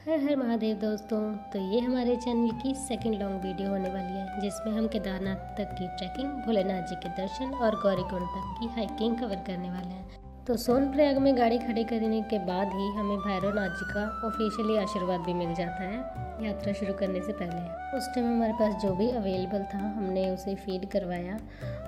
हर हर महादेव दोस्तों। तो ये हमारे चैनल की सेकंड लॉन्ग वीडियो होने वाली है जिसमें हम केदारनाथ तक की ट्रैकिंग, भोलेनाथ जी के दर्शन और गौरीकुंड तक की हाइकिंग कवर करने वाले हैं। तो सोनप्रयाग में गाड़ी खड़ी करने के बाद ही हमें भैरवनाथ जी का ऑफिशियली आशीर्वाद भी मिल जाता है यात्रा शुरू करने से पहले। उस टाइम हमारे पास जो भी अवेलेबल था हमने उसे फीड करवाया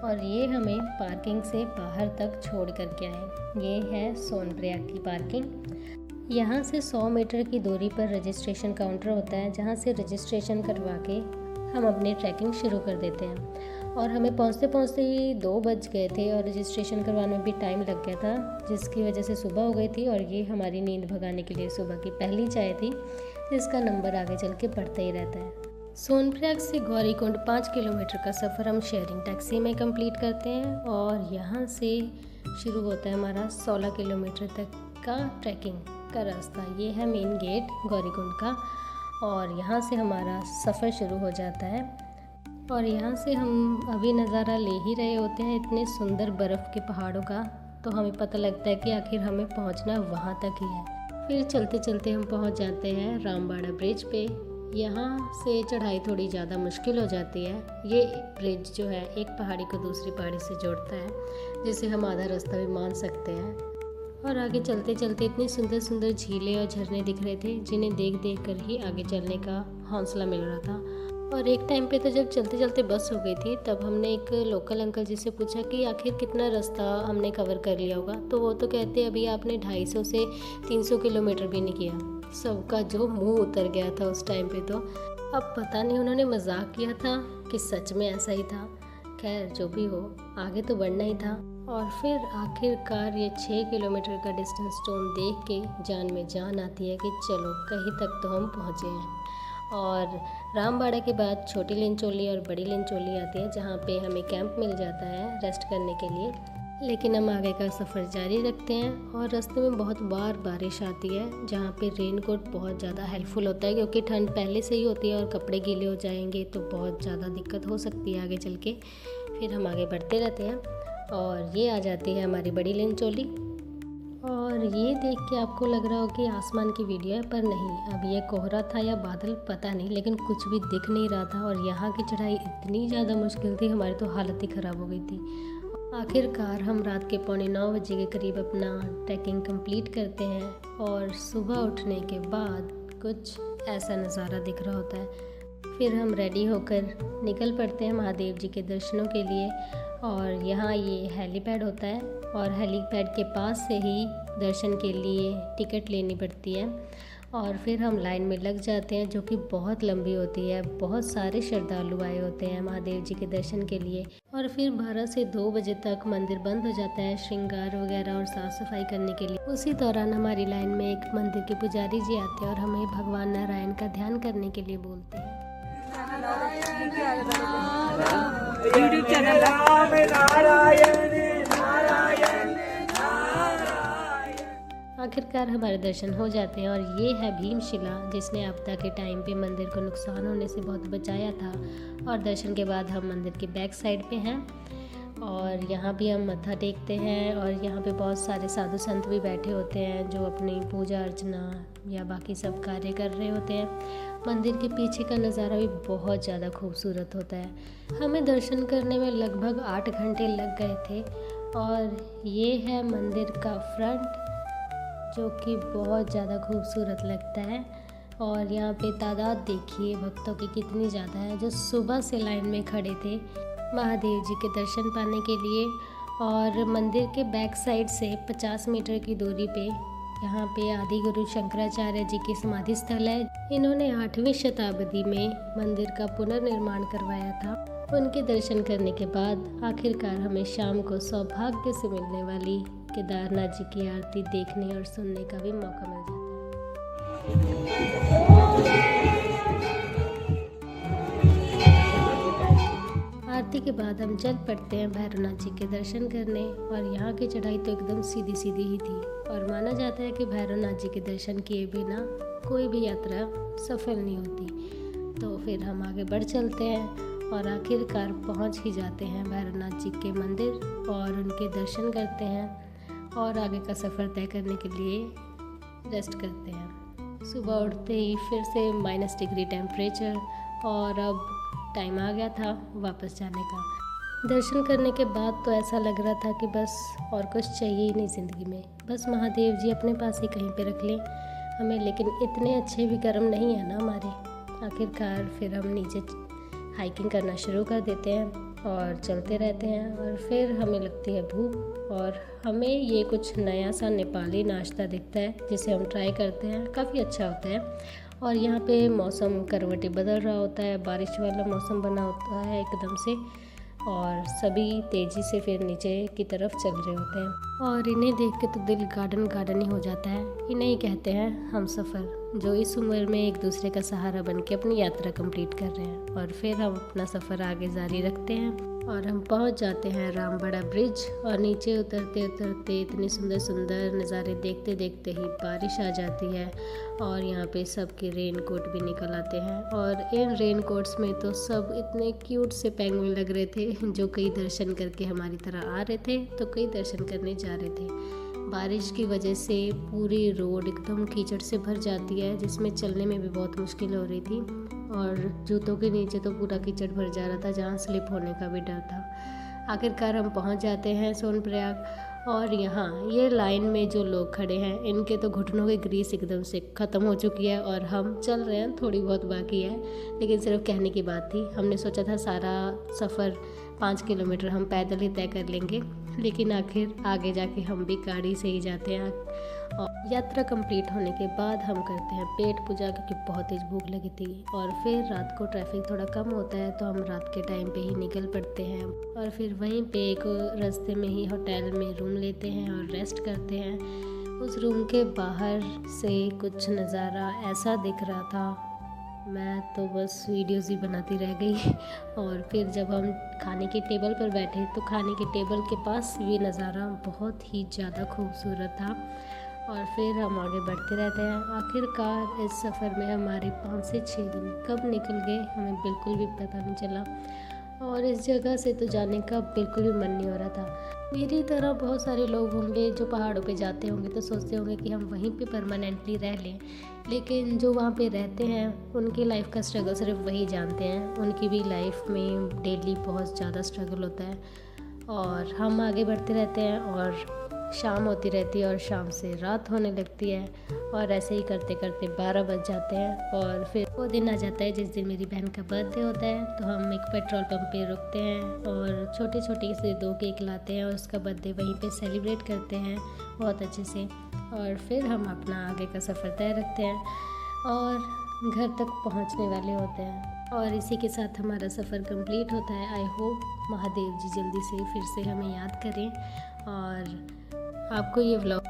और ये हमें पार्किंग से बाहर तक छोड़ करके आए। ये है सोनप्रयाग की पार्किंग। यहाँ से 100 मीटर की दूरी पर रजिस्ट्रेशन काउंटर होता है जहाँ से रजिस्ट्रेशन करवा के हम अपनी ट्रैकिंग शुरू कर देते हैं। और हमें पहुँचते पहुँचते ही 2 बज गए थे और रजिस्ट्रेशन करवाने में भी टाइम लग गया था, जिसकी वजह से सुबह हो गई थी। और ये हमारी नींद भगाने के लिए सुबह की पहली चाय थी जिसका नंबर आगे चल के बढ़ता ही रहता है। सोनप्रयाग से गौरीकुंड 5 किलोमीटर का सफ़र हम शेयरिंग टैक्सी में कंप्लीट करते हैं और यहाँ से शुरू होता है हमारा 16 किलोमीटर तक का ट्रैकिंग का रास्ता। ये है मेन गेट गौरीकुंड का और यहाँ से हमारा सफ़र शुरू हो जाता है। और यहाँ से हम अभी नज़ारा ले ही रहे होते हैं इतने सुंदर बर्फ़ के पहाड़ों का, तो हमें पता लगता है कि आखिर हमें पहुँचना वहाँ तक ही है। फिर चलते चलते हम पहुँच जाते हैं रामबाड़ा ब्रिज पे। यहाँ से चढ़ाई थोड़ी ज़्यादा मुश्किल हो जाती है। ये ब्रिज जो है एक पहाड़ी को दूसरी पहाड़ी से जोड़ता है, जिसे हम आधा रास्ता भी मान सकते हैं। और आगे चलते चलते इतनी सुंदर सुंदर झीलें और झरने दिख रहे थे जिन्हें देख देख कर ही आगे चलने का हौसला मिल रहा था। और एक टाइम पे तो जब चलते चलते बस हो गई थी तब हमने एक लोकल अंकल जी से पूछा कि आखिर कितना रास्ता हमने कवर कर लिया होगा। तो वो तो कहते अभी आपने 250 से 300 किलोमीटर भी नहीं किया। सबका जो मुंह उतर गया था उस टाइम पे। तो अब पता नहीं उन्होंने मजाक किया था कि सच में ऐसा ही था। खैर जो भी हो, आगे तो बढ़ना ही था। और फिर आखिरकार ये 6 किलोमीटर का डिस्टेंस स्टोन देख के जान में जान आती है कि चलो कहीं तक तो हम पहुँचे हैं। और रामबाड़ा के बाद छोटी लिंचोली और बड़ी लिंचोली आती है जहाँ पे हमें कैंप मिल जाता है रेस्ट करने के लिए। लेकिन हम आगे का सफ़र जारी रखते हैं और रास्ते में बहुत बार बारिश आती है जहाँ पे रेनकोट बहुत ज़्यादा हेल्पफुल होता है, क्योंकि ठंड पहले से ही होती है और कपड़े गीले हो जाएंगे तो बहुत ज़्यादा दिक्कत हो सकती है आगे चल के। फिर हम आगे बढ़ते रहते हैं और ये आ जाती है हमारी बड़ी लिंचोली। और ये देख के आपको लग रहा हो कि आसमान की वीडियो है, पर नहीं, अब ये कोहरा था या बादल पता नहीं, लेकिन कुछ भी दिख नहीं रहा था। और यहाँ की चढ़ाई इतनी ज़्यादा मुश्किल थी, हमारी तो हालत ही ख़राब हो गई थी। आखिरकार हम रात के 8:45 बजे के करीब अपना ट्रैकिंग कंप्लीट करते हैं और सुबह उठने के बाद कुछ ऐसा नज़ारा दिख रहा होता है। फिर हम रेडी होकर निकल पड़ते हैं महादेव जी के दर्शनों के लिए। और यहाँ ये हेलीपैड होता है और हेलीपैड के पास से ही दर्शन के लिए टिकट लेनी पड़ती है। और फिर हम लाइन में लग जाते हैं जो कि बहुत लंबी होती है। बहुत सारे श्रद्धालु आए होते हैं महादेव जी के दर्शन के लिए। और फिर 12 से 2 बजे तक मंदिर बंद हो जाता है श्रृंगार वगैरह और साफ़ सफाई करने के लिए। उसी दौरान हमारी लाइन में एक मंदिर के पुजारी जी आते हैं और हमें भगवान नारायण का ध्यान करने के लिए बोलते हैं। यूट्यूब चैनल आखिरकार हमारे दर्शन हो जाते हैं और ये है भीमशिला जिसने आपदा के टाइम पे मंदिर को नुकसान होने से बहुत बचाया था। और दर्शन के बाद हम मंदिर के बैक साइड पे हैं और यहाँ भी हम मत्था टेकते हैं। और यहाँ पे बहुत सारे साधु संत भी बैठे होते हैं जो अपनी पूजा अर्चना या बाकी सब कार्य कर रहे होते हैं। मंदिर के पीछे का नज़ारा भी बहुत ज़्यादा खूबसूरत होता है। हमें दर्शन करने में लगभग 8 घंटे लग गए थे। और ये है मंदिर का फ्रंट जो कि बहुत ज़्यादा खूबसूरत लगता है। और यहाँ पे तादाद देखिए भक्तों की कितनी ज़्यादा है जो सुबह से लाइन में खड़े थे महादेव जी के दर्शन पाने के लिए। और मंदिर के बैक साइड से 50 मीटर की दूरी पे यहाँ पे आदि गुरु शंकराचार्य जी की समाधि स्थल है। इन्होंने 8वीं शताब्दी में मंदिर का पुनर्निर्माण करवाया था। उनके दर्शन करने के बाद आखिरकार हमें शाम को सौभाग्य से मिलने वाली केदारनाथ जी की आरती देखने और सुनने का भी मौका मिल जाता है। आरती के बाद हम चल पड़ते हैं भैरवनाथ जी के दर्शन करने। और यहाँ की चढ़ाई तो एकदम सीधी सीधी ही थी और माना जाता है कि भैरवनाथ जी के दर्शन किए बिना कोई भी यात्रा सफल नहीं होती। तो फिर हम आगे बढ़ चलते हैं और आखिरकार पहुँच ही जाते हैं भैरवनाथ जी के मंदिर और उनके दर्शन करते हैं और आगे का सफ़र तय करने के लिए रेस्ट करते हैं। सुबह उठते ही फिर से -डिग्री टेम्परेचर और अब टाइम आ गया था वापस जाने का। दर्शन करने के बाद तो ऐसा लग रहा था कि बस और कुछ चाहिए ही नहीं ज़िंदगी में, बस महादेव जी अपने पास ही कहीं पे रख लें हमें। लेकिन इतने अच्छे भी कर्म नहीं है ना हमारे। आखिरकार फिर हम नीचे हाइकिंग करना शुरू कर देते हैं और चलते रहते हैं और फिर हमें लगती है भूख और हमें ये कुछ नया सा नेपाली नाश्ता दिखता है जिसे हम ट्राई करते हैं। काफ़ी अच्छा होता है और यहाँ पे मौसम करवटी बदल रहा होता है, बारिश वाला मौसम बना होता है एकदम से और सभी तेज़ी से फिर नीचे की तरफ चल रहे होते हैं और इन्हें देख के तो दिल गार्डन गार्डन ही हो जाता है। इन्हें ही कहते हैं हम सफ़र, जो इस उम्र में एक दूसरे का सहारा बन के अपनी यात्रा कंप्लीट कर रहे हैं और फिर हम अपना सफ़र आगे जारी रखते हैं और हम पहुंच जाते हैं रामबड़ा ब्रिज और नीचे उतरते उतरते इतने सुंदर सुंदर नज़ारे देखते देखते ही बारिश आ जाती है और यहाँ पे सबके रेन कोट भी निकल आते हैं और इन रेन कोट्स में तो सब इतने क्यूट से पेंगुइन लग रहे थे, जो कई दर्शन करके हमारी तरह आ रहे थे तो कई दर्शन करने जा रहे थे। बारिश की वजह से पूरी रोड एकदम कीचड़ से भर जाती है जिसमें चलने में भी बहुत मुश्किल हो रही थी और जूतों के नीचे तो पूरा कीचड़ भर जा रहा था जहाँ स्लिप होने का भी डर था। आखिरकार हम पहुँच जाते हैं सोनप्रयाग और यहाँ ये लाइन में जो लोग खड़े हैं इनके तो घुटनों की ग्रीस एकदम से ख़त्म हो चुकी है और हम चल रहे हैं, थोड़ी बहुत बाकी है लेकिन सिर्फ कहने की बात थी। हमने सोचा था सारा सफ़र 5 किलोमीटर हम पैदल ही तय कर लेंगे, लेकिन आखिर आगे जाके हम भी गाड़ी से ही जाते हैं। और यात्रा कंप्लीट होने के बाद हम करते हैं पेट पूजा क्योंकि बहुत तेज भूख लगी थी और फिर रात को ट्रैफिक थोड़ा कम होता है तो हम रात के टाइम पे ही निकल पड़ते हैं और फिर वहीं पे एक रास्ते में ही होटल में रूम लेते हैं और रेस्ट करते हैं। उस रूम के बाहर से कुछ नज़ारा ऐसा दिख रहा था, मैं तो बस वीडियोज़ ही बनाती रह गई। और फिर जब हम खाने के टेबल पर बैठे तो खाने के टेबल के पास भी नज़ारा बहुत ही ज़्यादा खूबसूरत था और फिर हम आगे बढ़ते रहते हैं। आखिरकार इस सफ़र में हमारे 5 से 6 दिन कब निकल गए हमें बिल्कुल भी पता नहीं चला और इस जगह से तो जाने का बिल्कुल भी मन नहीं हो रहा था। मेरी तरह बहुत सारे लोग होंगे जो पहाड़ों पे जाते होंगे तो सोचते होंगे कि हम वहीं पे परमानेंटली रह लें, लेकिन जो वहाँ पे रहते हैं उनकी लाइफ का स्ट्रगल सिर्फ वही जानते हैं। उनकी भी लाइफ में डेली बहुत ज़्यादा स्ट्रगल होता है और हम आगे बढ़ते रहते हैं और शाम होती रहती है और शाम से रात होने लगती है और ऐसे ही करते करते 12 बज जाते हैं और फिर वो दिन आ जाता है जिस दिन मेरी बहन का बर्थडे होता है। तो हम एक पेट्रोल पंप पे रुकते हैं और छोटे छोटे से 2 केक लाते हैं और उसका बर्थडे वहीं पे सेलिब्रेट करते हैं बहुत अच्छे से और फिर हम अपना आगे का सफ़र तय रखते हैं और घर तक पहुंचने वाले होते हैं और इसी के साथ हमारा सफ़र कंप्लीट होता है। आई होप महादेव जी जल्दी से फिर से हमें याद करें और आपको ये व्लॉग